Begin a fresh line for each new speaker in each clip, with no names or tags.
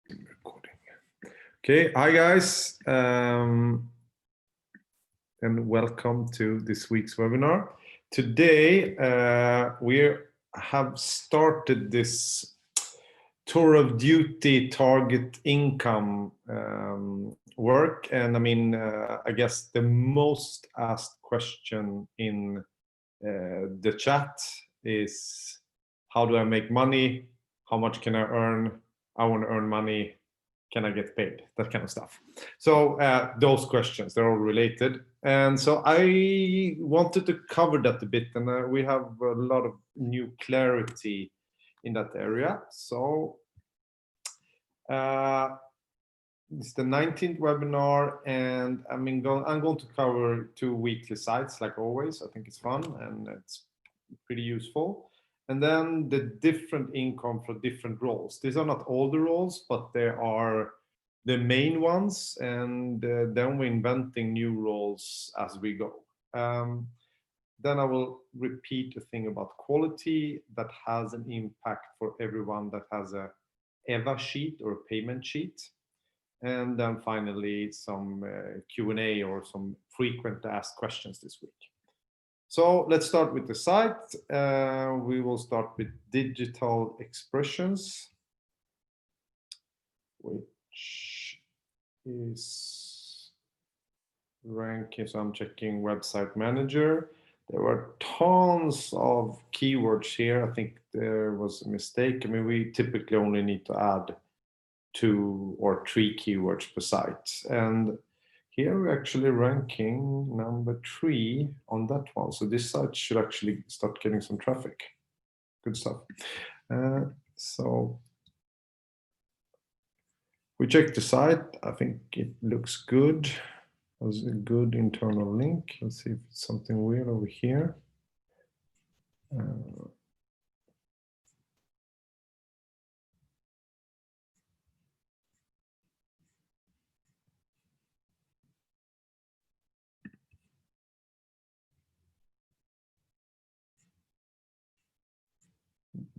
Recording. Okay, hi guys, and welcome to this week's webinar. Today we have started this tour of duty target income work, and I mean I guess the most asked question in the chat is, how do I make money? How much can I earn? I want to earn money. Can I get paid? That kind of stuff. So those questions, they're all related. And so I wanted to cover that a bit, and we have a lot of new clarity in that area. So it's the 19th webinar, and I'm going to cover 2 weekly sites like always. I think it's fun and it's pretty useful. And then the different income for different roles. These are not all the roles, but they are the main ones. And then we're inventing new roles as we go. Then I will repeat the thing about quality that has an impact for everyone that has a EVA sheet or a payment sheet. And then finally, some Q&A or some frequent asked questions this week. So let's start with the site. We will start with digital expressions, which is ranking. So I'm checking website manager. There were tons of keywords here. I think there was a mistake. I mean, we typically only need to add 2 or 3 keywords per site. And here we're actually ranking number 3 on that one. So this site should actually start getting some traffic. Good stuff. So we checked the site. I think it looks good. It was a good internal link. Let's see if it's something weird over here.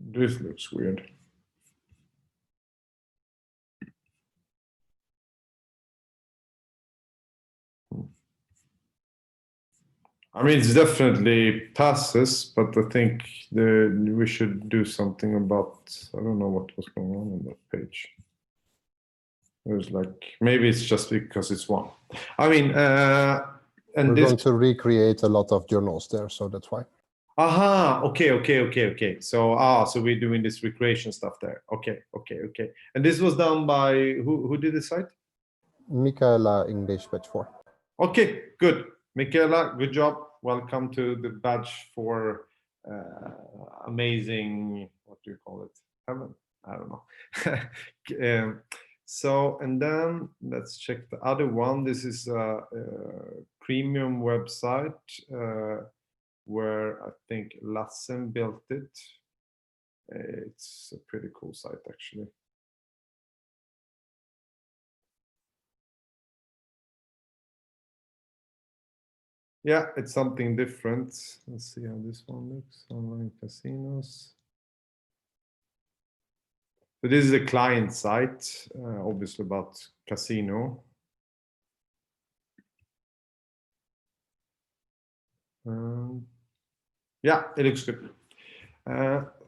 This looks weird. I mean, it's definitely passes, but I think we should do something about, I don't know what was going on that page. It was like, maybe it's just because it's one. I mean, and
we're going to recreate a lot of journals there, so that's why.
Aha, okay. So so we're doing this recreation stuff there. Okay. And this was done by who did the site?
Michaela, English batch 4.
Okay, good. Michaela, good job. Welcome to the badge for amazing, what do you call it? Heaven? I don't know. So, and then let's check the other one. This is a premium website where I think Lassen built it. It's a pretty cool site, actually. Yeah, it's something different. Let's see how this one looks. Online casinos. So this is a client site, obviously about casino. Yeah, it looks good.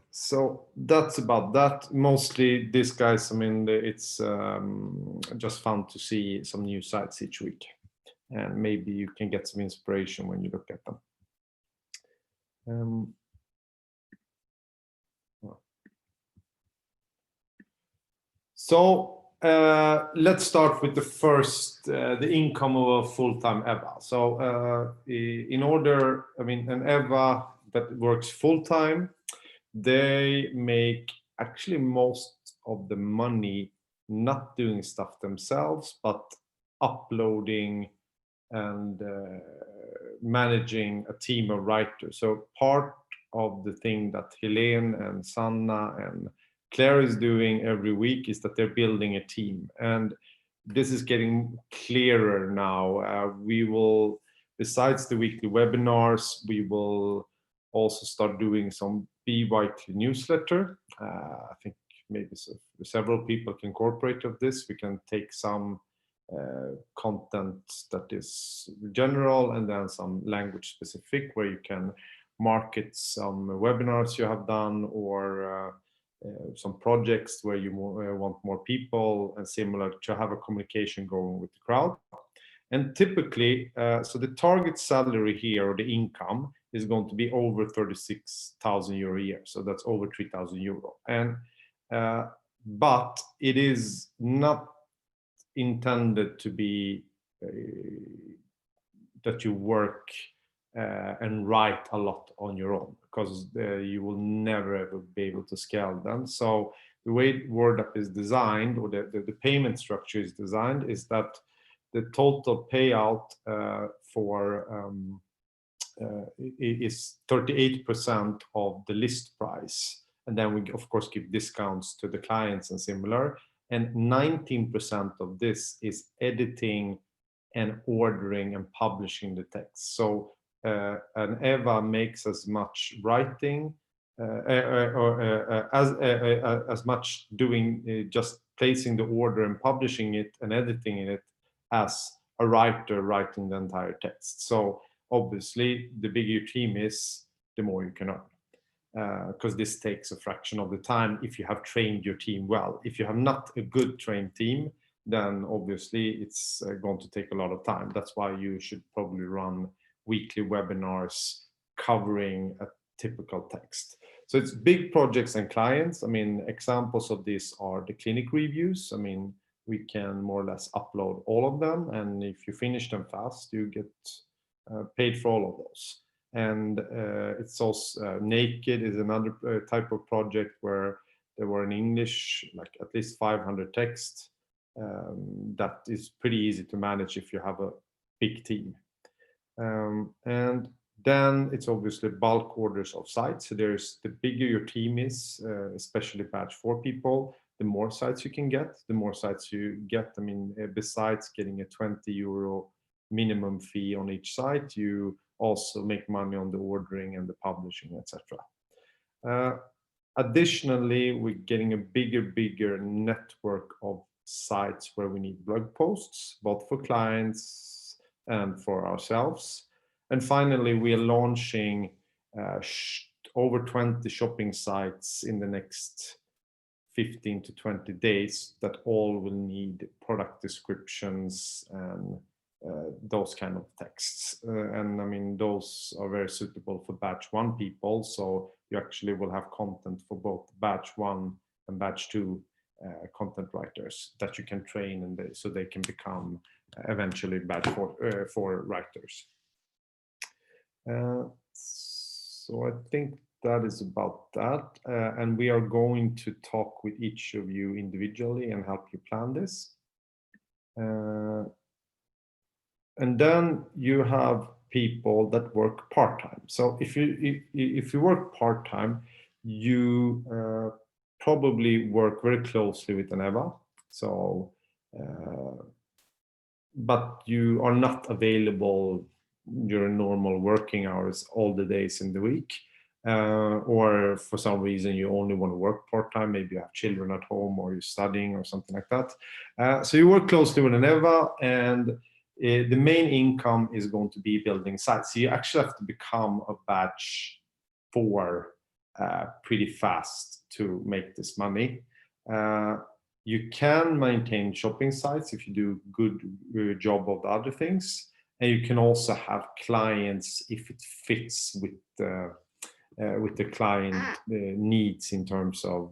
So that's about that. Mostly these guys, I mean, it's just fun to see some new sites each week. And maybe you can get some inspiration when you look at them. So let's start with the first, the income of a full-time EVA. So in order, I mean, an EVA that works full-time, they make actually most of the money not doing stuff themselves, but uploading and managing a team of writers. So part of the thing that Helene and Sanna and Claire is doing every week is that they're building a team, and this is getting clearer now. We will, besides the weekly webinars, we will also start doing some bi-weekly newsletter. I think maybe several people can cooperate of this. We can take some content that is general and then some language specific where you can market some webinars you have done or some projects where you want more people and similar to have a communication going with the crowd. And typically, so the target salary here or the income is going to be over 36,000 euro a year. So that's over 3,000 euro. And but it is not intended to be that you work and write a lot on your own, because you will never ever be able to scale them. So the way Wordapp is designed, or the payment structure is designed, is that the total payout is 38% of the list price, and then we of course give discounts to the clients and similar, and 19% of this is editing and ordering and publishing the text. So and Eva makes as much writing as much doing just placing the order and publishing it and editing it as a writer writing the entire text. So obviously, the bigger your team is, the more you can earn, because this takes a fraction of the time if you have trained your team well. If you have not a good trained team, then obviously it's going to take a lot of time. That's why you should probably run weekly webinars covering a typical text. So it's big projects and clients. I mean, examples of this are the clinic reviews. I mean, we can more or less upload all of them, and if you finish them fast, you get paid for all of those. And it's also Naked is another type of project where there were in English like at least 500 texts. That is pretty easy to manage if you have a big team. And then it's obviously bulk orders of sites. So there's the bigger your team is, especially batch 4 people, the more sites you can get. The more sites you get, I mean, besides getting a 20 euro minimum fee on each site, you also make money on the ordering and the publishing, etc. Additionally, we're getting a bigger network of sites where we need blog posts, both for clients and for ourselves. And finally, we are launching over 20 shopping sites in the next 15 to 20 days that all will need product descriptions and those kind of texts. And I mean, those are very suitable for batch 1 people. So you actually will have content for both batch 1 and batch 2 content writers that you can train, and so they can become eventually batch 4 writers. So I think that is about that. And we are going to talk with each of you individually and help you plan this. And then you have people that work part-time. So if you work part-time, you probably work very closely with an Eva. So, but you are not available during normal working hours all the days in the week. Or for some reason you only want to work part-time, maybe you have children at home or you're studying or something like that. So you work closely with an Eva, and the main income is going to be building sites. So you actually have to become a batch 4 pretty fast to make this money. You can maintain shopping sites if you do a good job of the other things, and you can also have clients if it fits with the client needs in terms of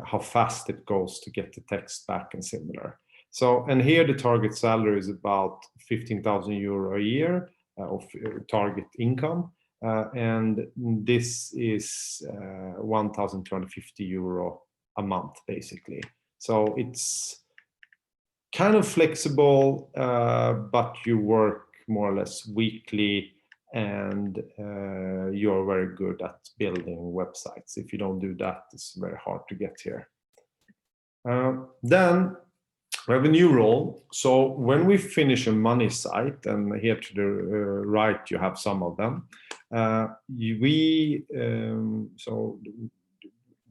how fast it goes to get the text back and similar. So, and here the target salary is about 15,000 euro a year of target income. And this is 1,250 euro a month, basically. So it's kind of flexible, but you work more or less weekly, and you're very good at building websites. If you don't do that, it's very hard to get here. Then we have a new role. So when we finish a money site, and here to the right you have some of them, so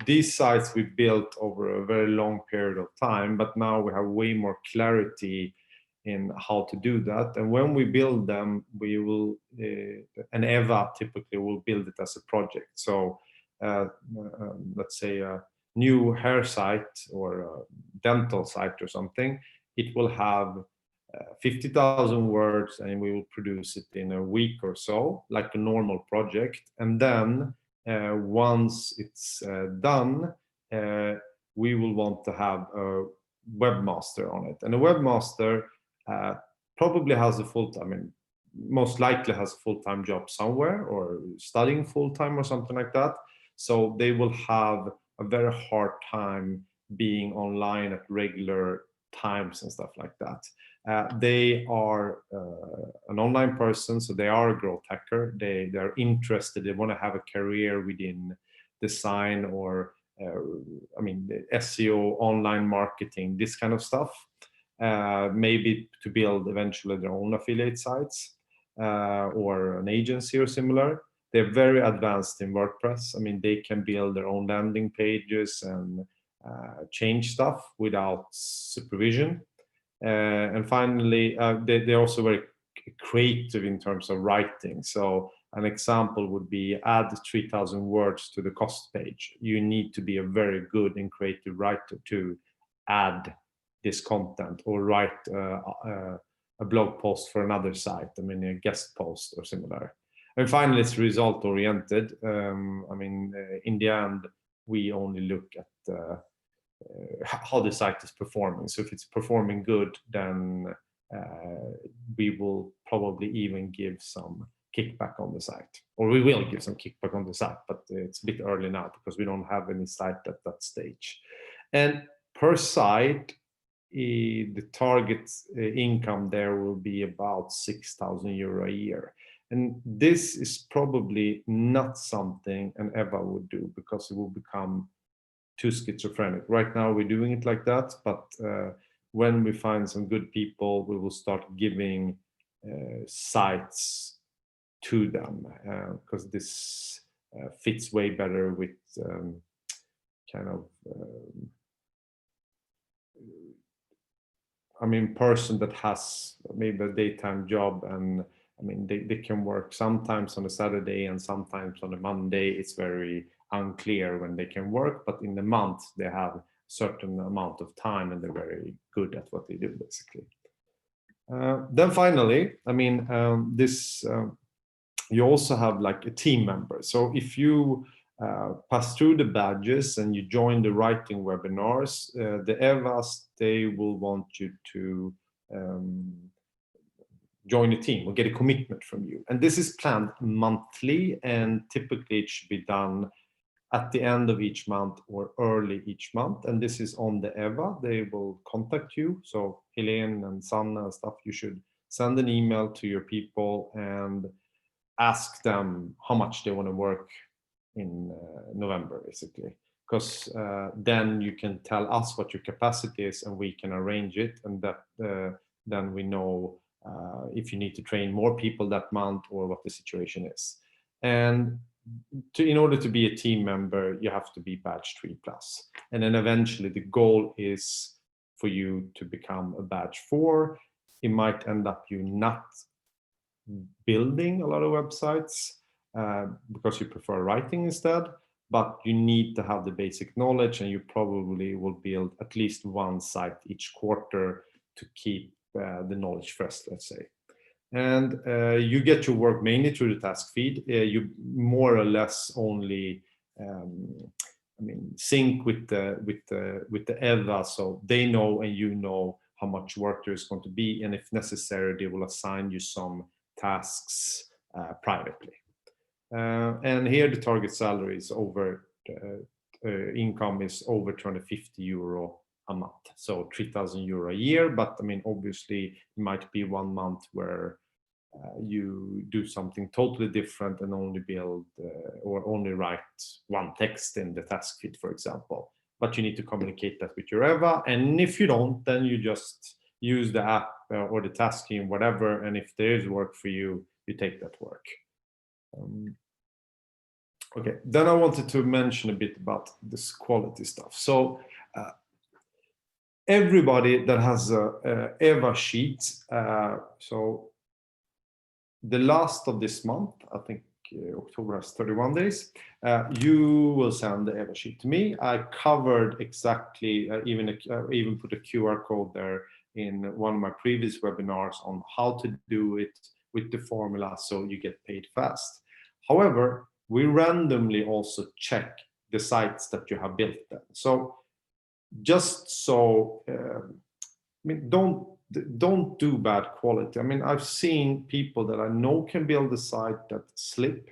these sites we built over a very long period of time, but now we have way more clarity in how to do that. And when we build them, we will, an EVA typically will build it as a project. So let's say a new hair site or a dental site or something, it will have 50,000 words, and we will produce it in a week or so, like a normal project. And then once it's done, we will want to have a webmaster on it. And a webmaster probably has a full-time, I mean, most likely has a full-time job somewhere or studying full-time or something like that. So they will have a very hard time being online at regular times and stuff like that. They are an online person, so they are a growth hacker. They're interested, they want to have a career within design or I mean, SEO, online marketing, this kind of stuff. Maybe to build eventually their own affiliate sites or an agency or similar. They're very advanced in WordPress. I mean, they can build their own landing pages and change stuff without supervision. And finally, they're also very creative in terms of writing. So an example would be add 3,000 words to the cost page. You need to be a very good and creative writer to add this content or write a blog post for another site. I mean, a guest post or similar. And finally, it's result oriented. I mean, in the end, we only look at how the site is performing. So if it's performing good, then we will probably even give some kickback on the site, or we will give some kickback on the site, but it's a bit early now because we don't have any site at that stage. And per site, the target income there will be about 6,000 euro a year. And this is probably not something an EVA would do because it will become too schizophrenic. Right now we're doing it like that, but when we find some good people, we will start giving sites to them because this fits way better with kind of I mean, person that has maybe a daytime job, and I mean, they can work sometimes on a Saturday and sometimes on a Monday. It's very unclear when they can work, but in the month they have a certain amount of time and they're very good at what they do, basically. Then finally, I mean, you also have like a team member. So if you pass through the badges and you join the writing webinars, the EVAs, they will want you to join a team or get a commitment from you. And this is planned monthly, and typically it should be done at the end of each month or early each month. And this is on the EVA. They will contact you. So Helene and Sanna and stuff, you should send an email to your people and ask them how much they want to work in November, basically, because then you can tell us what your capacity is and we can arrange it, and that then we know if you need to train more people that month or what the situation is. And in order to be a team member, you have to be badge 3+, and then eventually the goal is for you to become a badge 4. It might end up you not building a lot of websites because you prefer writing instead, but you need to have the basic knowledge, and you probably will build at least one site each quarter to keep the knowledge fresh, let's say. And you get your work mainly through the task feed. You more or less only I mean, sync with the EVA, so they know and you know how much work there is going to be, and if necessary, they will assign you some tasks privately. And here the target salary is over, income is over 250 euro a month, so 3,000 euro a year. But I mean, obviously, it might be 1 month where you do something totally different and only build or only write one text in the task feed, for example. But you need to communicate that with your EVA, and if you don't, then you just use the app or the tasking, whatever, and if there is work for you, you take that work. Okay, then I wanted to mention a bit about this quality stuff. So everybody that has a EVA sheet, so the last of this month, I think October has 31 days, you will send the EVA sheet to me. I covered exactly, even put a QR code there in one of my previous webinars on how to do it with the formula so you get paid fast. However, we randomly also check the sites that you have built then. So just so, I mean, don't do bad quality. I mean, I've seen people that I know can build a site that slip.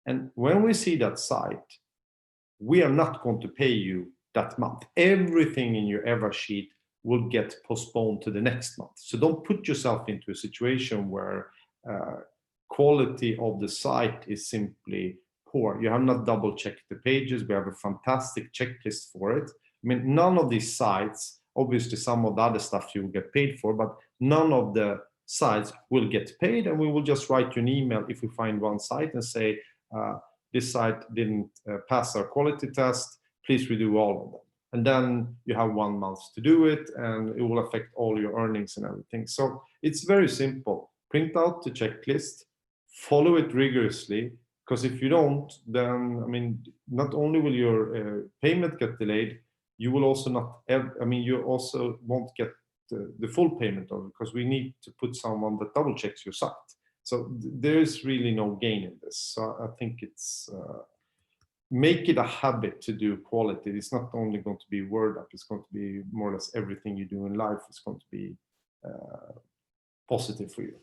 And when we see that site, we are not going to pay you that month. Everything in your EVA sheet will get postponed to the next month. So don't put yourself into a situation where quality of the site is simply poor. You have not double checked the pages. We have a fantastic checklist for it. I mean, none of these sites, obviously some of the other stuff you will get paid for, but none of the sites will get paid, and we will just write you an email if we find one site and say, this site didn't pass our quality test, please redo all of them. And then you have 1 month to do it, and it will affect all your earnings and everything. So it's very simple. Print out the checklist, follow it rigorously, because if you don't, then, I mean, not only will your payment get delayed, you will also not, I mean, you also won't get the full payment of it, because we need to put someone that double checks your site. So there is really no gain in this. So I think it's, make it a habit to do quality. It's not only going to be Wordapp, it's going to be more or less everything you do in life is going to be positive for you.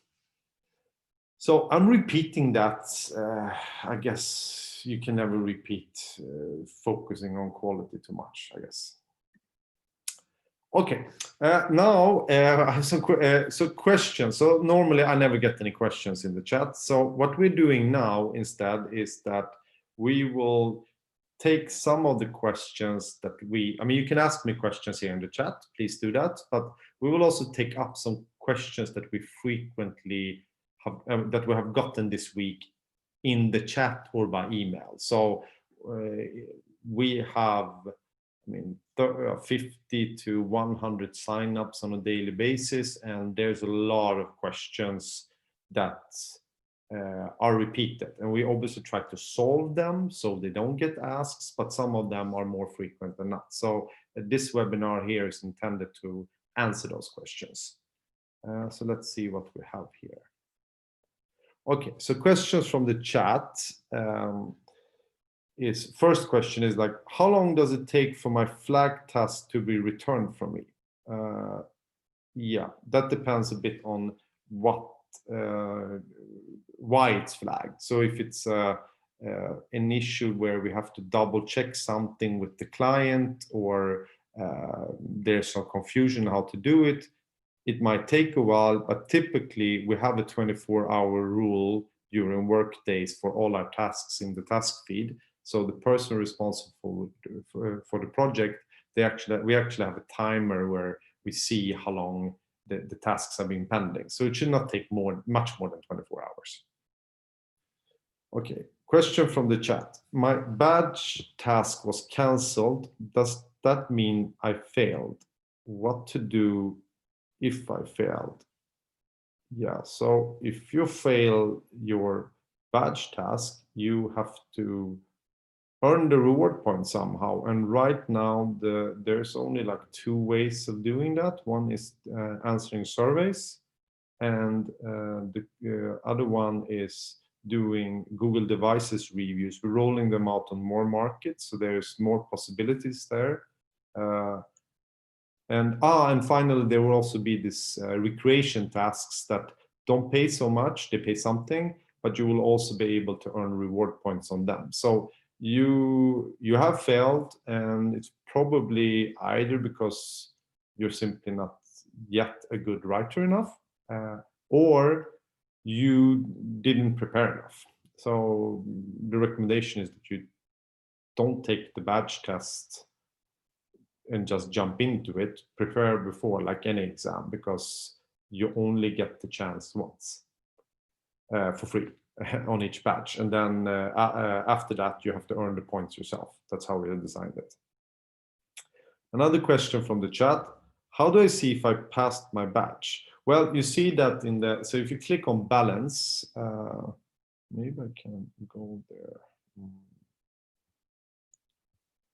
So I'm repeating that. I guess you can never repeat focusing on quality too much, I guess. Okay, now I have some questions. So normally I never get any questions in the chat. So what we're doing now instead is that we will take some of the questions that I mean, you can ask me questions here in the chat, please do that, but we will also take up some questions that we frequently have, that we have gotten this week in the chat or by email. So we have, I mean, 50 to 100 signups on a daily basis, and there's a lot of questions that are repeated, and we obviously try to solve them so they don't get asked, but some of them are more frequent than not. So this webinar here is intended to answer those questions. So let's see what we have here. Okay, so questions from the chat. First question is like, how long does it take for my flag task to be returned from me? Yeah, that depends a bit on what why it's flagged. So if it's an issue where we have to double check something with the client, or there's some confusion how to do it, it might take a while, but typically we have a 24-hour rule during work days for all our tasks in the task feed. So the person responsible for the project, we actually have a timer where we see how long the tasks have been pending. So it should not take much more than 24 hours. Okay, question from the chat. My badge task was cancelled. Does that mean I failed? What to do if I failed? Yeah, so if you fail your badge task, you have to earn the reward point somehow. And right now, there's only like 2 ways of doing that. One is answering surveys, and the other one is doing Google devices reviews. We're rolling them out on more markets, so there's more possibilities there. And finally, there will also be this recreation tasks that don't pay so much, they pay something, but you will also be able to earn reward points on them. So you have failed, and it's probably either because you're simply not yet a good writer enough, or you didn't prepare enough. So the recommendation is that you don't take the badge test and just jump into it. Prepare before, like any exam, because you only get the chance once for free. on each badge, and then after that you have to earn the points yourself. That's how we have designed it. Another question from the chat: how do I see if I passed my badge? Well, you see that in the, so if you click on balance, maybe I can go there.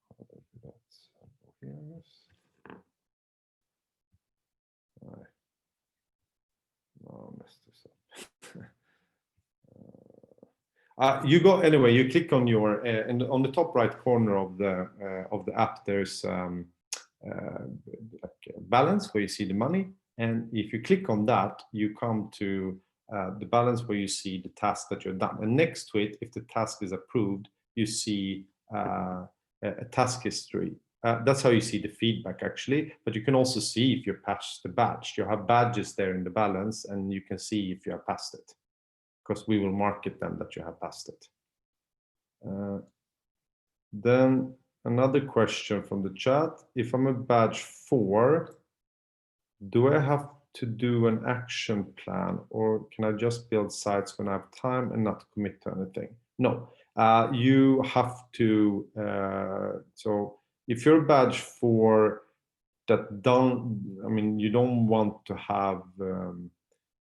How do I do that? Here. No, I messed this up. You go anyway. You click on your and on the top right corner of the app, there's like balance where you see the money, and if you click on that, you come to the balance where you see the task that you've done, and next to it, if the task is approved, you see a task history. That's how you see the feedback actually, but you can also see if you passed the badge. You have badges there in the balance, and you can see if you have passed it, because we will mark it then that you have passed it. Then another question from the chat: if I'm a badge 4, do I have to do an action plan, or can I just build sites when I have time and not commit to anything? No, you have to. So if you're a badge 4 that you don't want to have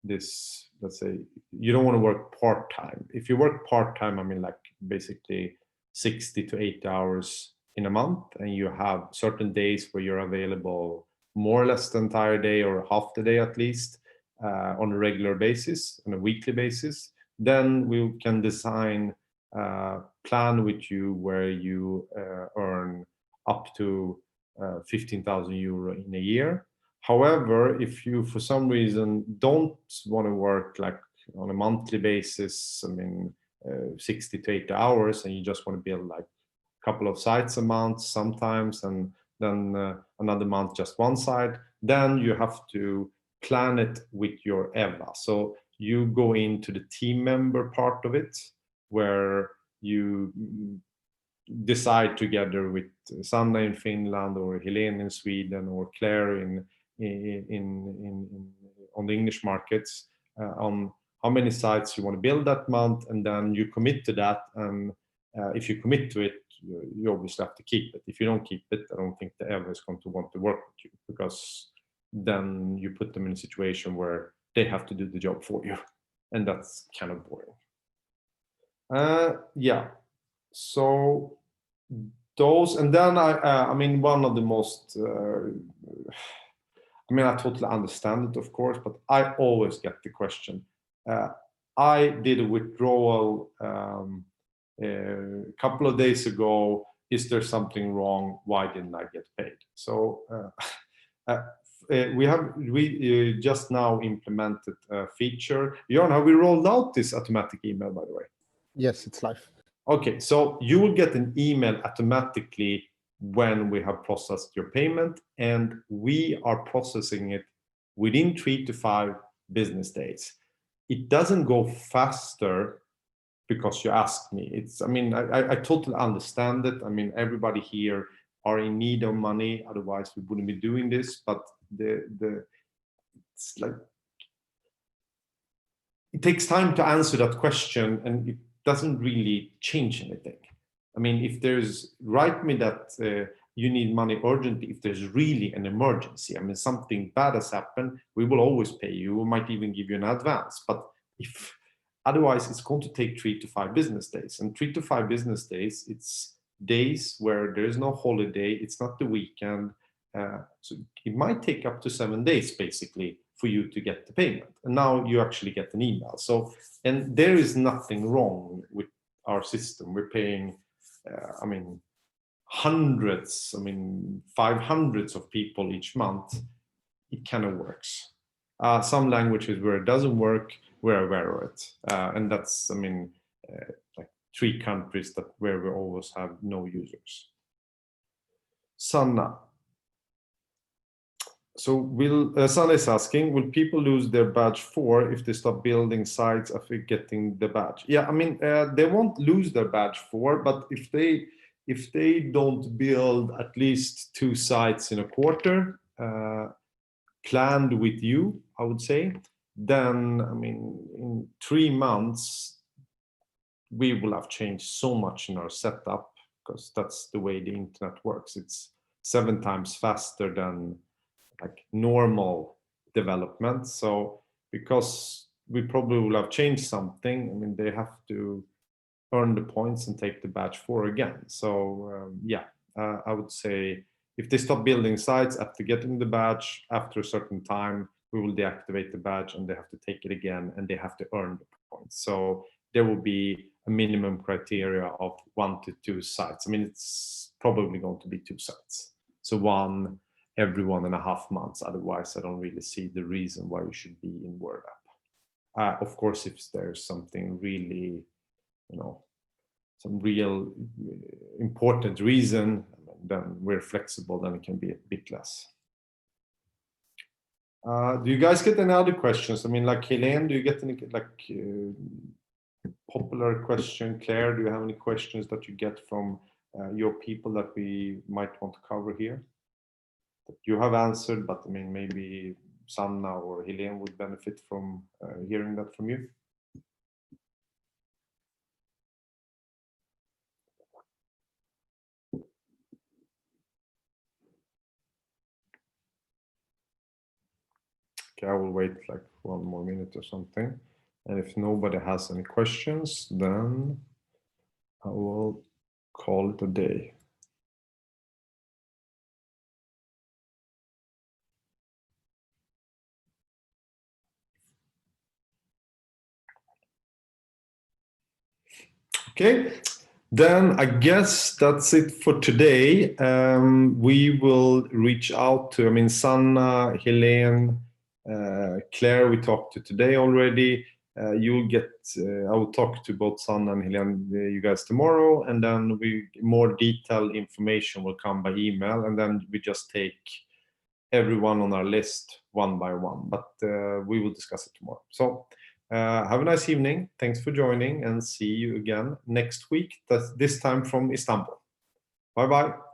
this, let's say, you don't want to work part-time. If you work part-time, like basically 60 to 80 hours in a month, and you have certain days where you're available more or less the entire day or half the day at least on a regular basis, on a weekly basis, then we can design a plan with you where you earn up to 15,000 euro in a year. However, if you for some reason don't want to work like on a monthly basis, 60 to 80 hours, and you just want to build like a couple of sites a month sometimes, and then another month just one site, then you have to plan it with your EVA. So you go into the team member part of it, where you decide together with Sanna in Finland, or Helene in Sweden, or Claire on the English markets, on how many sites you want to build that month, and then you commit to that. And if you commit to it, you obviously have to keep it. If you don't keep it, I don't think the EVA is going to want to work with you, because then you put them in a situation where they have to do the job for you, and that's kind of boring. Yeah, so those, and then one of the most I totally understand it, of course, but I always get the question. I did a withdrawal a couple of days ago. Is there something wrong? Why didn't I get paid? So we just now implemented a feature. Björn, have we rolled out this automatic email, by the way?
Yes, it's live.
Okay, so you will get an email automatically when we have processed your payment, and we are processing it within 3 to 5 business days. It doesn't go faster because you asked me. It's, I totally understand it. Everybody here are in need of money, otherwise we wouldn't be doing this. But it's like, it takes time to answer that question, and it doesn't really change anything. If there's, write me that you need money urgently if there's really an emergency. Something bad has happened, we will always pay you. We might even give you an advance. But if otherwise, it's going to take 3 to 5 business days. And 3 to 5 business days, it's days where there is no holiday. It's not the weekend. So it might take up to 7 days, basically, for you to get the payment. And now you actually get an email. So, and there is nothing wrong with our system. We're paying, hundreds, 500s of people each month. It kind of works. Some languages where it doesn't work, we're aware of it. And that's, like 3 countries where we always have no users. Sanna. So Sanna is asking, will people lose their badge 4 if they stop building sites after getting the badge? Yeah, they won't lose their badge 4, but if they don't build at least 2 sites in a quarter, planned with you, I would say, then in 3 months we will have changed so much in our setup, because that's the way the internet works. It's 7 times faster than like normal development. So because we probably will have changed something, I mean, they have to earn the points and take the badge 4 again. So yeah, I would say if they stop building sites after getting the badge, after a certain time, we will deactivate the badge and they have to take it again and they have to earn the points. So there will be a minimum criteria of 1 to 2 sites. I mean, it's probably going to be 2 sites. So 1 every 1.5 months. Otherwise, I don't really see the reason why you should be in Wordapp. Of course, if there's something really, you know, some real important reason, then we're flexible, then it can be a bit less. Do you guys get any other questions? I mean, like Helene, do you get any like popular question? Claire, do you have any questions that you get from your people that we might want to cover here? That you have answered, but I mean, maybe Sanna or Helene would benefit from hearing that from you. Okay, I will wait like 1 more minute or something. And if nobody has any questions, then I will call it a day. Okay, then I guess that's it for today. We will reach out to, I mean, Sanna, Helene, Claire, we talked to today already. You'll get, I will talk to both Sanna and Helene, you guys tomorrow, and then more detailed information will come by email, and then we just take everyone on our list 1 by 1, but we will discuss it tomorrow. So have a nice evening. Thanks for joining, and see you again next week, this time from Istanbul. Bye bye.